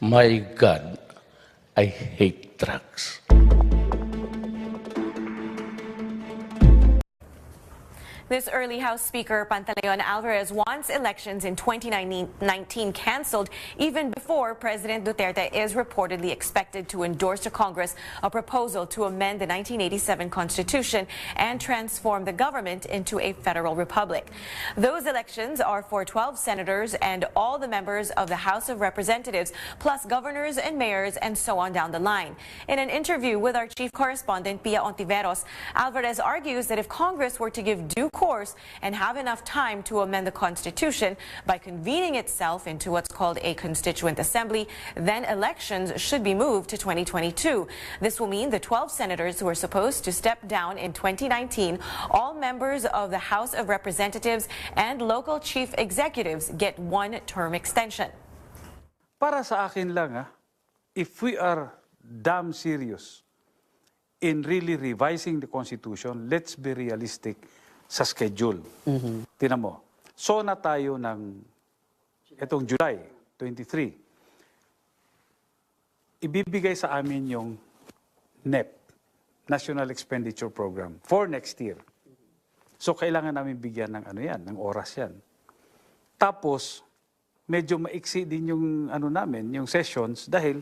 My God, I hate drugs. This early House Speaker Pantaleon Alvarez wants elections in 2019 canceled even before President Duterte is reportedly expected to endorse to Congress a proposal to amend the 1987 Constitution and transform the government into a federal republic. Those elections are for 12 senators and all the members of the House of Representatives, plus governors and mayors and so on down the line. In an interview with our chief correspondent, Pia Ontiveros, Alvarez argues that if Congress were to give due course and have enough time to amend the Constitution by convening itself into what's called a Constituent Assembly, then elections should be moved to 2022. This will mean the 12 senators who are supposed to step down in 2019, all members of the House of Representatives and local chief executives get one-term extension. Para sa akin lang, if we are damn serious in really revising the Constitution, let's be realistic sa schedule. Tinan mo, so na tayo ng itong July 23. Ibibigay sa amin yung NEP, National Expenditure Program, for next year. So kailangan namin bigyan ng ng oras yan. Tapos, medyo maiksi din yung yung sessions dahil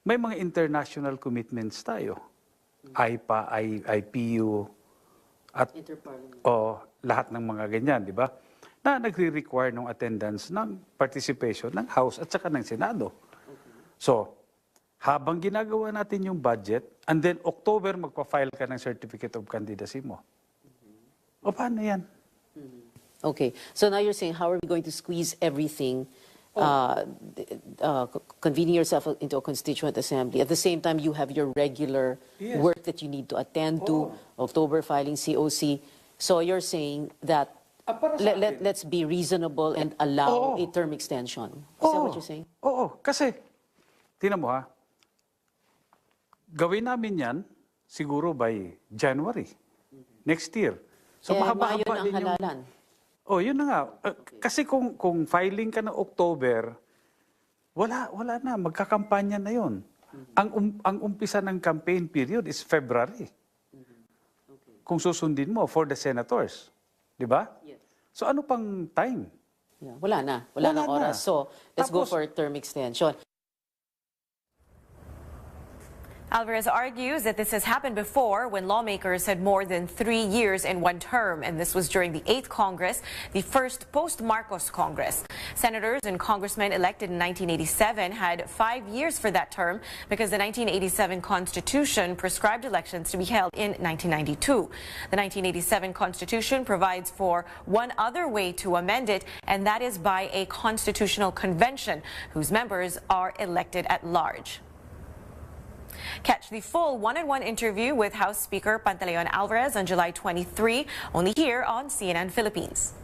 may mga international commitments tayo. IPA, IPU, at lahat ng mga ganyan, di ba? Na nagre-require ng attendance ng participation ng House at saka ng Senado. So, habang ginagawa natin yung budget, and then October magpa-file ka ng Certificate of Candidacy mo. O paano yan? Okay. So now you're saying, how are we going to squeeze everything, convening yourself into a constituent assembly? At the same time, you have your regular work that you need to attend to, October filing COC. So you're saying that let's be reasonable and allow a term extension. Is that what you're saying? Oo. Kasi, tingnan mo gawin namin yan siguro by January next year. So mahaba-haba din halalan. Yun na nga. Kasi kung filing ka ng October, wala na. Magkakampanya na yun. Ang umpisa ng campaign period is February. Kung susundin mo for the senators. Di ba? Yes. So ano pang time? Yeah, wala na oras. So let's go for term extension. Alvarez argues that this has happened before when lawmakers had more than 3 years in one term, and this was during the 8th Congress, the first post-Marcos Congress. Senators and congressmen elected in 1987 had 5 years for that term because the 1987 Constitution prescribed elections to be held in 1992. The 1987 Constitution provides for one other way to amend it, and that is by a constitutional convention whose members are elected at large. Catch the full one-on-one interview with House Speaker Pantaleon Alvarez on July 23, only here on CNN Philippines.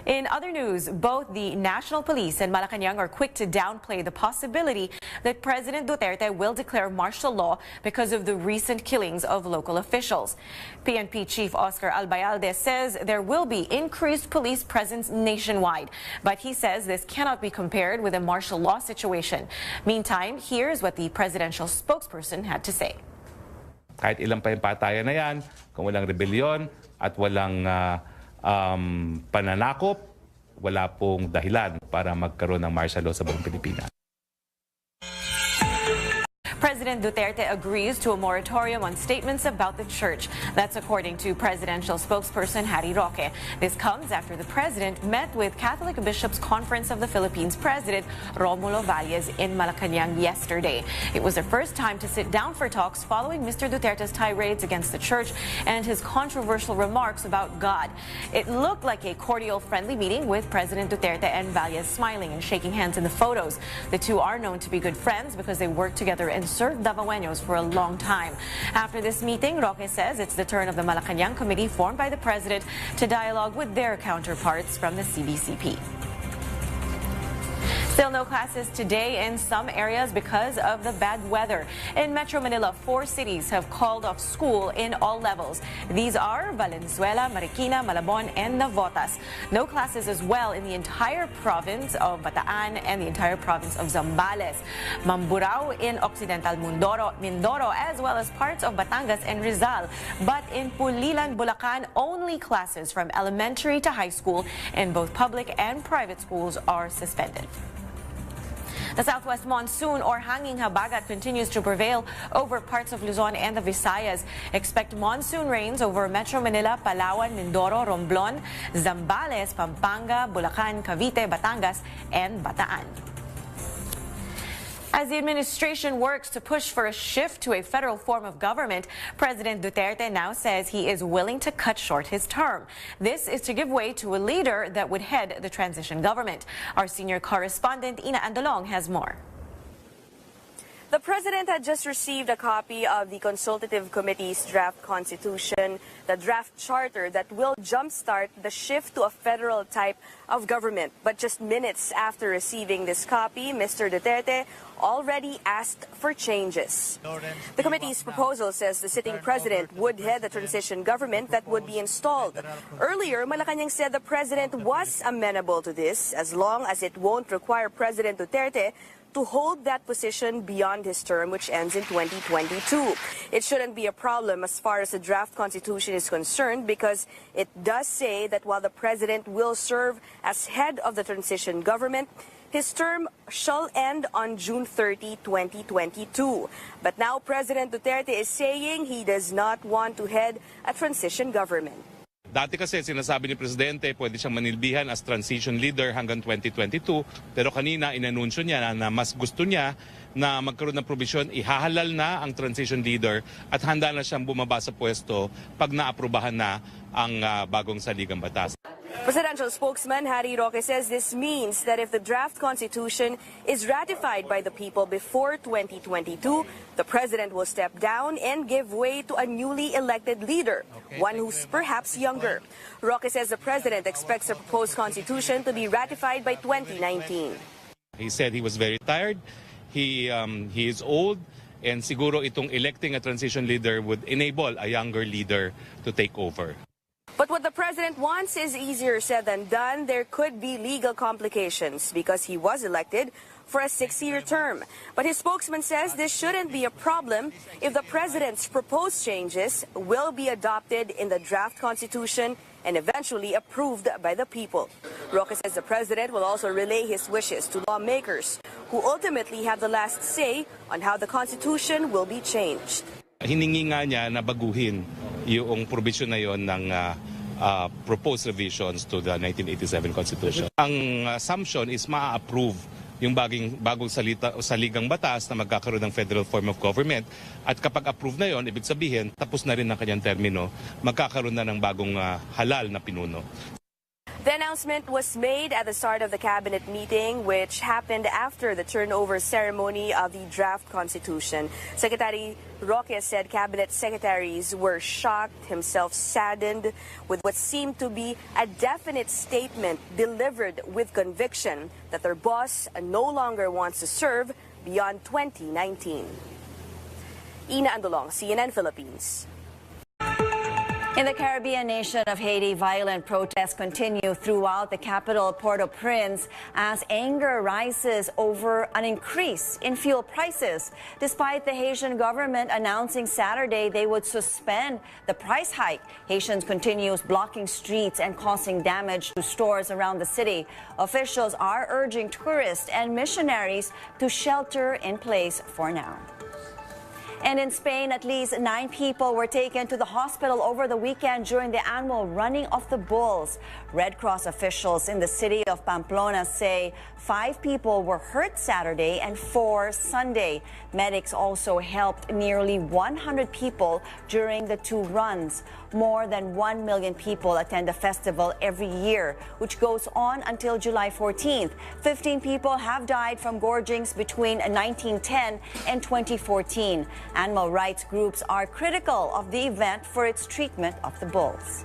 In other news, both the National Police and Malacanang are quick to downplay the possibility that President Duterte will declare martial law because of the recent killings of local officials. PNP Chief Oscar Albayalde says there will be increased police presence nationwide, but he says this cannot be compared with a martial law situation. Meantime, here's what the presidential spokesperson had to say. Kahit ilang pa yung patayan na yan, kung walang rebellion at walang pananakop, wala pong dahilan para magkaroon ng martial law sa buong Pilipinas. President Duterte agrees to a moratorium on statements about the church. That's according to presidential spokesperson Harry Roque. This comes after the president met with Catholic Bishops' Conference of the Philippines President Romulo Valles in Malacanang yesterday. It was their first time to sit down for talks following Mr. Duterte's tirades against the church and his controversial remarks about God. It looked like a cordial, friendly meeting with President Duterte and Valles smiling and shaking hands in the photos. The two are known to be good friends because they worked together and served Davaoenos for a long time. After this meeting, Roque says it's the turn of the Malacanang Committee formed by the President to dialogue with their counterparts from the CBCP. Still no classes today in some areas because of the bad weather. In Metro Manila, 4 cities have called off school in all levels. These are Valenzuela, Marikina, Malabon, and Navotas. No classes as well in the entire province of Bataan and the entire province of Zambales. Mamburao in Occidental Mindoro, as well as parts of Batangas and Rizal. But in Pulilan, Bulacan, only classes from elementary to high school in both public and private schools are suspended. The southwest monsoon or hanging habagat continues to prevail over parts of Luzon and the Visayas. Expect monsoon rains over Metro Manila, Palawan, Mindoro, Romblon, Zambales, Pampanga, Bulacan, Cavite, Batangas, and Bataan. As the administration works to push for a shift to a federal form of government, President Duterte now says he is willing to cut short his term. This is to give way to a leader that would head the transition government. Our senior correspondent, Ina Andalong, has more. The president had just received a copy of the Consultative Committee's draft constitution, the draft charter that will jumpstart the shift to a federal type of government. But just minutes after receiving this copy, Mr. Duterte already asked for changes. The committee's proposal says the sitting president would head the transition government that would be installed. Earlier, Malacanang said the president was amenable to this as long as it won't require President Duterte to hold that position beyond his term, which ends in 2022. It shouldn't be a problem as far as the draft constitution is concerned because it does say that while the president will serve as head of the transition government, his term shall end on June 30, 2022. But now President Duterte is saying he does not want to head a transition government. Dati kasi sinasabi ni Presidente pwede siyang manilbihan as transition leader hanggang 2022 pero kanina inanunsyo niya na mas gusto niya na magkaroon ng probisyon, ihahalal na ang transition leader at handa na siyang bumaba sa pwesto pag naaprubahan na ang bagong saligang batas. Presidential spokesman Harry Roque says this means that if the draft constitution is ratified by the people before 2022, the president will step down and give way to a newly elected leader, one who's perhaps younger. Roque says the president expects the proposed constitution to be ratified by 2019. He said he was very tired, he is old, and siguro itong electing a transition leader would enable a younger leader to take over. But what the president wants is easier said than done. There could be legal complications because he was elected for a 6-year term. But his spokesman says this shouldn't be a problem if the president's proposed changes will be adopted in the draft constitution and eventually approved by the people. Roque says the president will also relay his wishes to lawmakers who ultimately have the last say on how the constitution will be changed. Hiningi nga niya na baguhin yung provision na yon ng proposed revisions to the 1987 Constitution. Ang assumption is ma-approve yung bagong saligang batas na magkakaroon ng federal form of government at kapag approve na yon, ibig sabihin tapos na rin ang kanyang termino, magkakaroon na ng bagong halal na pinuno. The announcement was made at the start of the cabinet meeting, which happened after the turnover ceremony of the draft constitution. Secretary Roque said cabinet secretaries were shocked, himself saddened, with what seemed to be a definite statement delivered with conviction that their boss no longer wants to serve beyond 2019. Ina Andalong, CNN Philippines. In the Caribbean nation of Haiti, violent protests continue throughout the capital, Port-au-Prince, as anger rises over an increase in fuel prices. Despite the Haitian government announcing Saturday they would suspend the price hike, Haitians continue blocking streets and causing damage to stores around the city. Officials are urging tourists and missionaries to shelter in place for now. And in Spain, at least 9 people were taken to the hospital over the weekend during the annual running of the bulls. Red Cross officials in the city of Pamplona say 5 people were hurt Saturday and 4 Sunday. Medics also helped nearly 100 people during the 2 runs. More than 1 million people attend the festival every year, which goes on until July 14th. 15 people have died from gorgings between 1910 and 2014. Animal rights groups are critical of the event for its treatment of the bulls.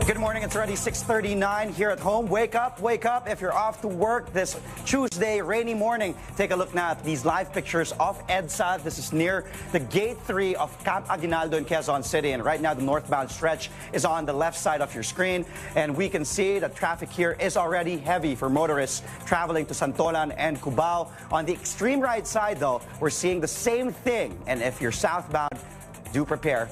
Good morning. It's already 6:39 here at home. Wake up if you're off to work this Tuesday, rainy morning. Take a look now at these live pictures of EDSA. This is near the Gate 3 of Camp Aguinaldo in Quezon City. And right now, the northbound stretch is on the left side of your screen. And we can see that traffic here is already heavy for motorists traveling to Santolan and Cubao. On the extreme right side, though, we're seeing the same thing. And if you're southbound, do prepare